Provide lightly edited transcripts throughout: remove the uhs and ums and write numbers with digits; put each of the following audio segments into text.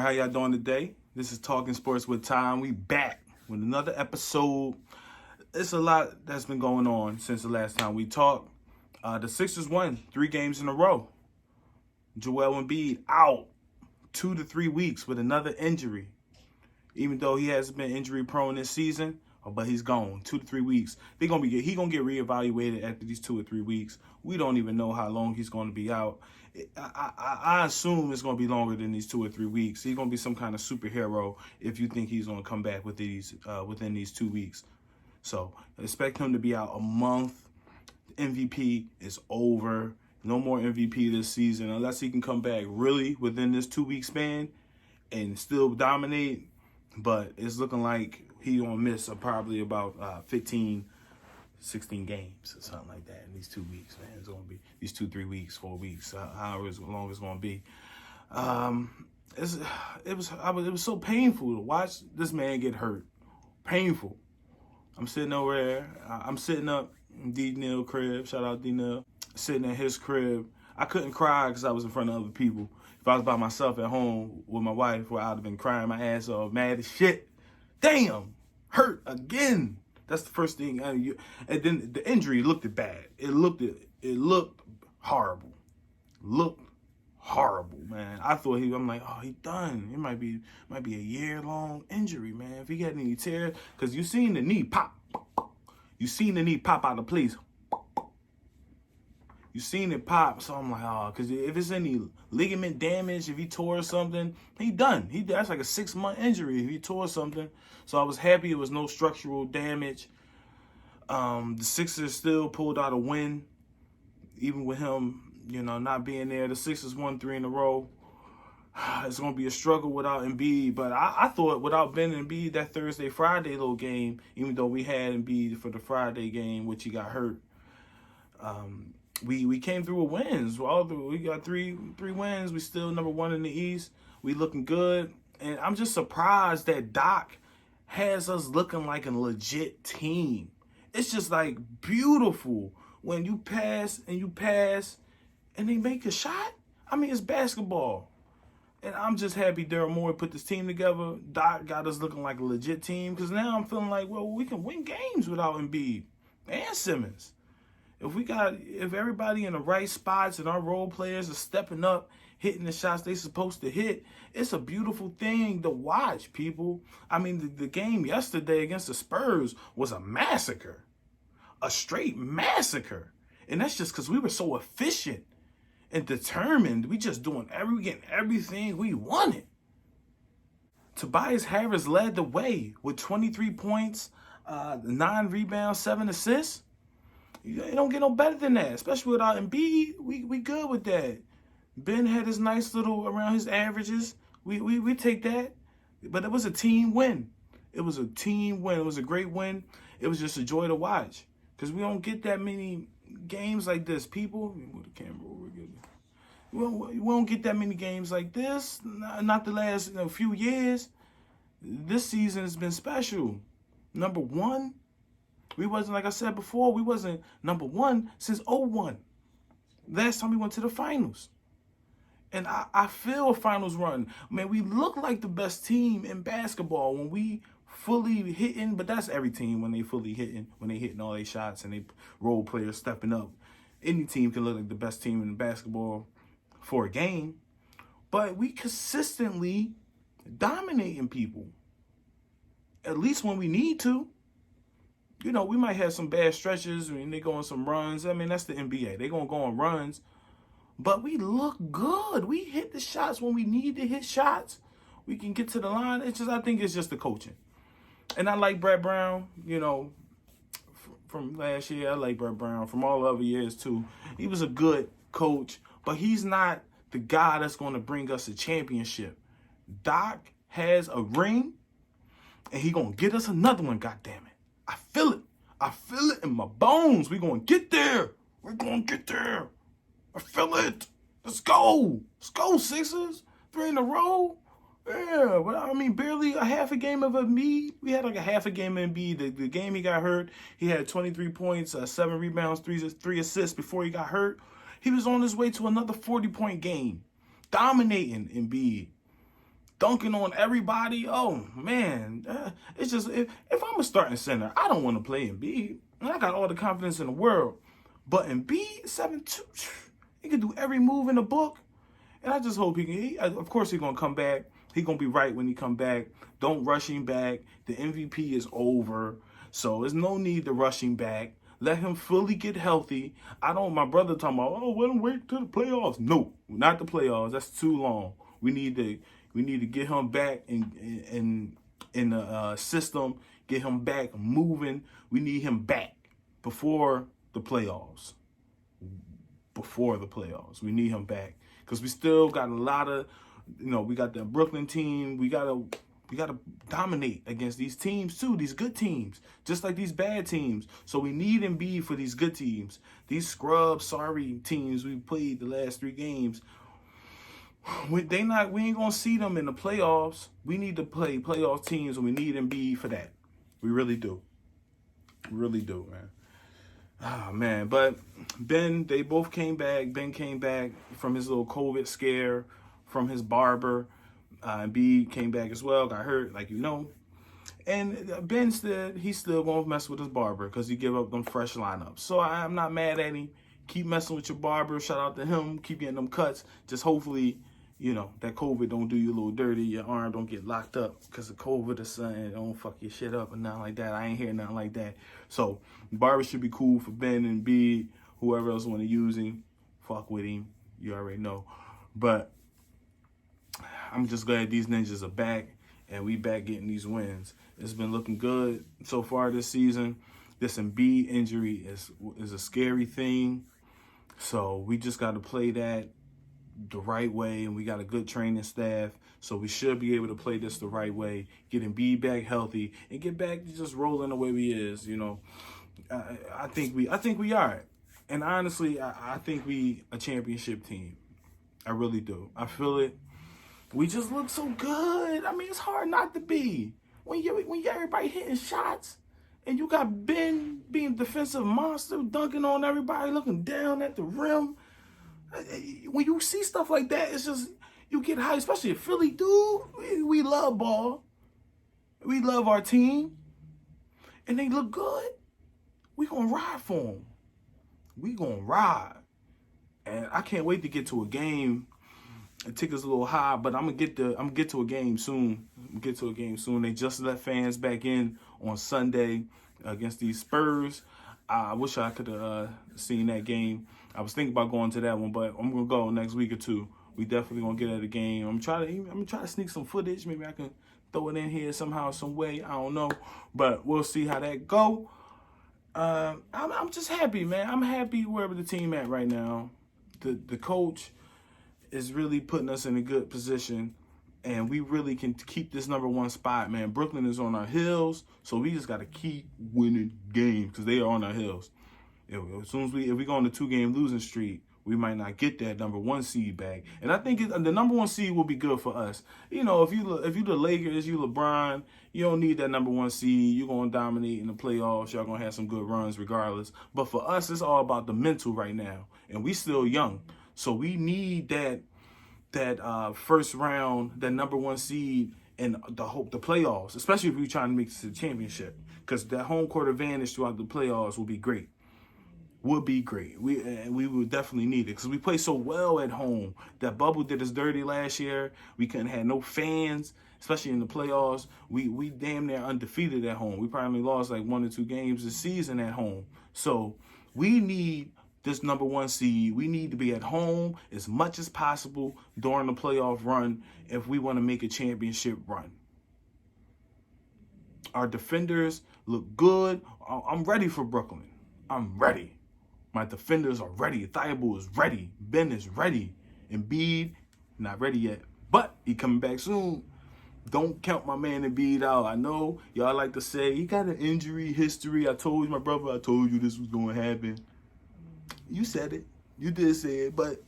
how y'all doing today? This is Talking Sports with Tom. We back with another episode. It's a lot that's been going on since the last time we talked. The Sixers won 3 games in a row. Joel Embiid out 2 to 3 weeks with another injury. Even though he hasn't been injury prone this season, but he's gone 2 to 3 weeks. He gonna get reevaluated after these 2 or 3 weeks. We don't even know how long he's gonna be out. I assume it's gonna be longer than these 2 or 3 weeks. He's gonna be some kind of superhero if you think he's gonna come back with within these 2 weeks. So expect him to be out a month. MVP is over. No more MVP this season unless he can come back really within this 2-week span and still dominate. But it's looking like he's going to miss probably about 15, 16 games or something like that in these 2 weeks, man. It's going to be these 2, 3 weeks, 4 weeks, however long it's going to be. It was so painful to watch this man get hurt. Painful. I'm sitting over there. I'm sitting up in D. Neal crib. Shout out D. Neal. Sitting in his crib. I couldn't cry because I was in front of other people. If I was by myself at home with my wife, where I'd have been crying my ass off, mad as shit. Damn, hurt again. That's the first thing. And then the injury looked bad. It looked horrible. Looked horrible, man. I thought I'm like, oh, he done. It might be a year-long injury, man. If he got any tears, because you seen the knee pop. You seen the knee pop out of place. You seen it pop, so I'm like, oh, because if it's any ligament damage, if he tore something, he done. That's like a 6-month injury if he tore something. So I was happy it was no structural damage. The Sixers still pulled out a win, even with him, not being there. The Sixers won 3 in a row. It's going to be a struggle without Embiid, but I thought without Ben and Embiid, that Thursday-Friday little game, even though we had Embiid for the Friday game, which he got hurt, we came through with wins. We got three wins. We still number 1 in the East. We looking good. And I'm just surprised that Doc has us looking like a legit team. It's just like beautiful when you pass and they make a shot. I mean, it's basketball. And I'm just happy Daryl Morey put this team together. Doc got us looking like a legit team because now I'm feeling like, well, we can win games without Embiid and Simmons. If everybody in the right spots and our role players are stepping up, hitting the shots they supposed to hit, it's a beautiful thing to watch, people. I mean, the game yesterday against the Spurs was a massacre. A straight massacre. And that's just because we were so efficient and determined. We just getting everything we wanted. Tobias Harris led the way with 23 points, 9 rebounds, 7 assists. You don't get no better than that, especially without Embiid. We good with that. Ben had his nice little around his averages. We take that. But it was a team win. It was a team win. It was a great win. It was just a joy to watch. Because we don't get that many games like this, people. Move the camera over again. We don't get that many games like this. Not the last few years. This season has been special. Number 1. We wasn't, like I said before, we wasn't number 1 since 2001. Last time we went to the finals. And I feel a finals run. Man, we look like the best team in basketball when we fully hitting, but that's every team when they fully hitting, when they hitting all their shots and they role players stepping up. Any team can look like the best team in basketball for a game. But we consistently dominating people. At least when we need to. We might have some bad stretches. They go on some runs. I mean, that's the NBA. They're going to go on runs. But we look good. We hit the shots when we need to hit shots. We can get to the line. I think it's just the coaching. And I like Brett Brown, from last year. I like Brett Brown from all the other years, too. He was a good coach, but he's not the guy that's going to bring us a championship. Doc has a ring, and he going to get us another one, goddammit. I feel it. I feel it in my bones. We're going to get there. We're going to get there. I feel it. Let's go. Let's go, Sixers. 3 in a row. Yeah, but I mean, barely a half a game of Embiid. We had like a half a game of Embiid. The game he got hurt, he had 23 points, 7 rebounds, 3 assists before he got hurt. He was on his way to another 40-point game, dominating Embiid. dunking on everybody. Oh man, it's just if I'm a starting center, I don't want to play Embiid, and I got all the confidence in the world. But Embiid 7'2", he can do every move in the book, and I just hope he can. Of course, he's gonna come back. He's gonna be right when he come back. Don't rush him back. The MVP is over, so there's no need to rush him back. Let him fully get healthy. My brother talking about, oh, let him wait till the playoffs. No, not the playoffs. That's too long. We need to get him back in the system, get him back moving. We need him back before the playoffs. Before the playoffs. We need him back. Because we still got a lot of, we got the Brooklyn team. We gotta dominate against these teams too, these good teams, just like these bad teams. So we need Embiid for these good teams. These sorry teams we played the last 3 games, we ain't gonna see them in the playoffs. We need to play playoff teams, and we need Embiid for that. We really do. We really do, man. Ah, man. But they both came back. Ben came back from his little COVID scare from his barber. Embiid came back as well, got hurt, And Ben said he's still going to mess with his barber because he give up them fresh lineups. So I'm not mad at him. Keep messing with your barber. Shout out to him. Keep getting them cuts. Just hopefully, that COVID don't do you a little dirty. Your arm don't get locked up because of COVID or something. Don't fuck your shit up and nothing like that. I ain't hearing nothing like that. So barber should be cool for Ben and Embiid. Whoever else want to use him, fuck with him. You already know. But I'm just glad these ninjas are back and we back getting these wins. It's been looking good so far this season. This Embiid injury is a scary thing. So we just got to play that the right way, and we got a good training staff. So we should be able to play this the right way, get Embiid back healthy, and get back to just rolling the way we is. I think we are. And honestly, I think we a championship team. I really do. I feel it. We just look so good. I mean, it's hard not to be. When you everybody hitting shots and you got Ben being a defensive monster, dunking on everybody, looking down at the rim. When you see stuff like that, it's just, you get high, especially in Philly, dude. We love ball. We love our team. And they look good. We gonna ride for them. We gonna ride. And I can't wait to get to a game. The ticket's a little high, but I'm gonna get to a game soon. They just let fans back in on Sunday against these Spurs. I wish I could have seen that game. I was thinking about going to that one, but I'm gonna go next week or 2. We definitely gonna get at the game. I'm gonna try to sneak some footage. Maybe I can throw it in here somehow, some way. I don't know, but we'll see how that go. I'm just happy, man. I'm happy wherever the team at right now. The coach is really putting us in a good position, and we really can keep this #1 spot, man. Brooklyn is on our heels, so we just got to keep winning games because they are on our heels. As soon as if we go on the 2-game losing streak, we might not get that #1 seed back. And I think the #1 seed will be good for us. If you the Lakers, you LeBron, you don't need that #1 seed. You're gonna dominate in the playoffs. Y'all gonna have some good runs regardless. But for us, it's all about the mental right now, and we still young. So we need that first round, that #1 seed, and the playoffs, especially if we're trying to make this to the championship, because that home court advantage throughout the playoffs will be great. We would definitely need it because we play so well at home. That bubble did us dirty last year. We couldn't have no fans, especially in the playoffs. We damn near undefeated at home. We probably lost like 1 or 2 games this season at home. So we need this #1 seed. We need to be at home as much as possible during the playoff run if we want to make a championship run. Our defenders look good. I'm ready for Brooklyn. I'm ready. My defenders are ready. Thibault is ready. Ben is ready. Embiid, not ready yet, but he coming back soon. Don't count my man Embiid out. I know y'all like to say he got an injury history. I told you, my brother, I told you this was going to happen. You said it. You did say it, but,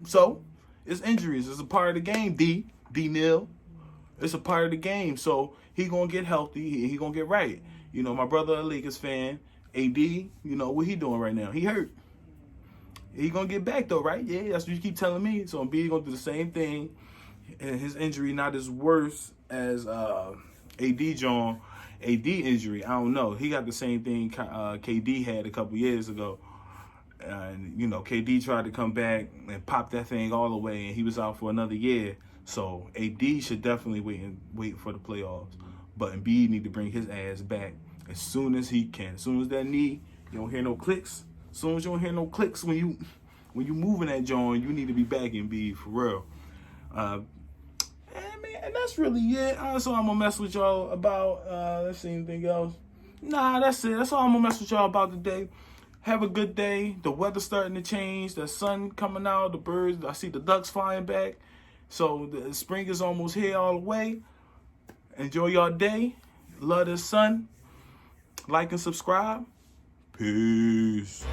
so it's injuries. It's a part of the game, D-Nil. It's a part of the game. So he going to get healthy. He going to get right. My brother, a Lakers fan, AD, what he doing right now? He hurt. He gonna get back though, right? Yeah, that's what you keep telling me. So Embiid gonna do the same thing. And his injury not as worse as AD John. AD injury, I don't know. He got the same thing KD had a couple years ago. And, you know, KD tried to come back and pop that thing all the way, and he was out for another year. So AD should definitely wait for the playoffs. But Embiid need to bring his ass back as soon as he can. As soon as that knee, you don't hear no clicks. As soon as you don't hear no clicks when you moving that joint, you need to be back in Embiid for real. And that's really it. That's all I'm gonna mess with y'all about. Let's see anything else. Nah, that's it. That's all I'm gonna mess with y'all about today. Have a good day. The weather's starting to change. The sun coming out. The birds. I see the ducks flying back. So the spring is almost here all the way. Enjoy your day. Love the sun. Like and subscribe. Peace.